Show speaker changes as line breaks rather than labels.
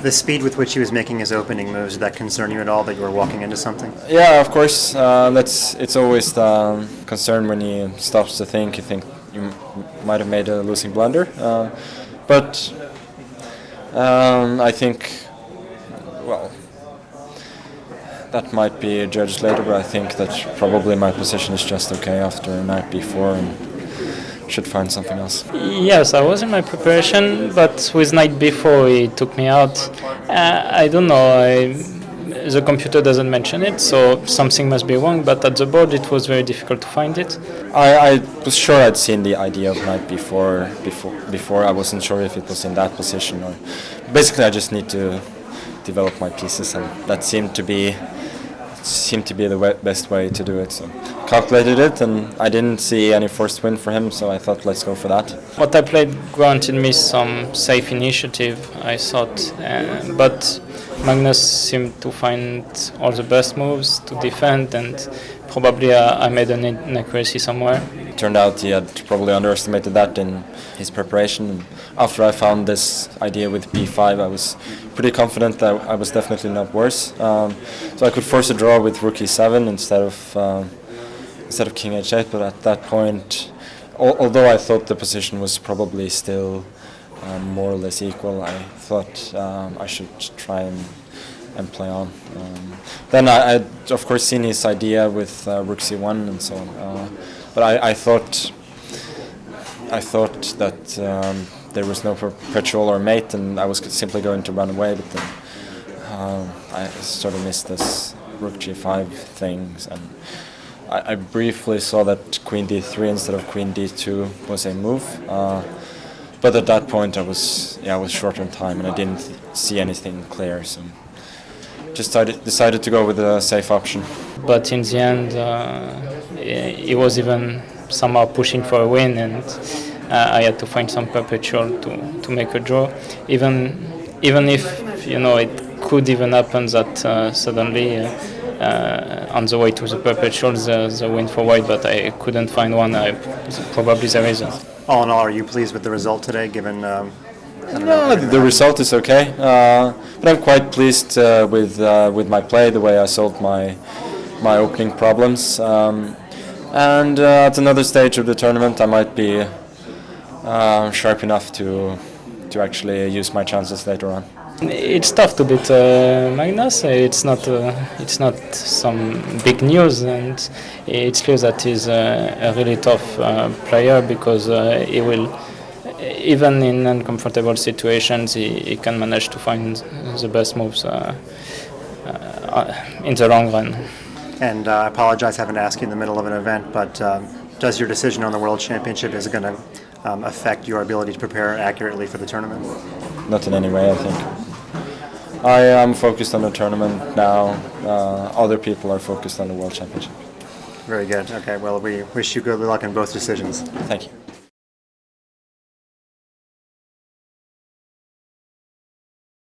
The speed with which he was making his opening moves, did that concern you at all, that you were walking into something?
Yeah, of course. It's always the concern when he stops to think. You think you might have made a losing blunder. But I think, well, that might be judged later, but I think that probably my position is just okay after night before and should find something else.
Yes, I was in my preparation, but with night before he took me out. I don't know, the computer doesn't mention it, so something must be wrong, but at the board it was very difficult to find it.
I was sure I'd seen the idea of night before. I wasn't sure if it was in that position or... Basically I just need to develop my pieces, and that seemed to be the best way to do it. So calculated it, and I didn't see any forced win for him, so I thought let's go for that.
What I played granted me some safe initiative, I thought, but Magnus seemed to find all the best moves to defend, and probably I made an inaccuracy somewhere.
It turned out he had probably underestimated that in his preparation. And after I found this idea with b5, I was pretty confident that I was definitely not worse. So I could force a draw with rook e7 instead of king h8. But at that point, although I thought the position was probably still more or less equal, I thought I should try and play on. Then I'd of course seen his idea with rook c1 and so on. But I thought that there was no perpetual or mate, and I was simply going to run away. But then I sort of missed this rook g5 things, and I briefly saw that queen d3 instead of queen d2 was a move. But at that point I was short on time and I didn't see anything clear, so just decided to go with a safe option.
But in the end, he was even somehow pushing for a win, and I had to find some perpetual to make a draw. Even if it could even happen that suddenly on the way to the perpetual the win for white, but I couldn't find one. Probably the reason.
All in all, are you pleased with the result today, given...
the result is okay, but I'm quite pleased with my play, the way I solved my opening problems. And at another stage of the tournament, I might be sharp enough to actually use my chances later on.
It's tough to beat Magnus. It's not some big news, and it's clear that he's a really tough player, because he will, even in uncomfortable situations, he can manage to find the best moves in the long run.
And I apologize having to ask you in the middle of an event, but does your decision on the World Championship, is it going to affect your ability to prepare accurately for the tournament?
Not in any way, I think. I am focused on the tournament now. Other people are focused on the World Championship.
Very good. Okay, well, we wish you good luck in both decisions.
Thank you.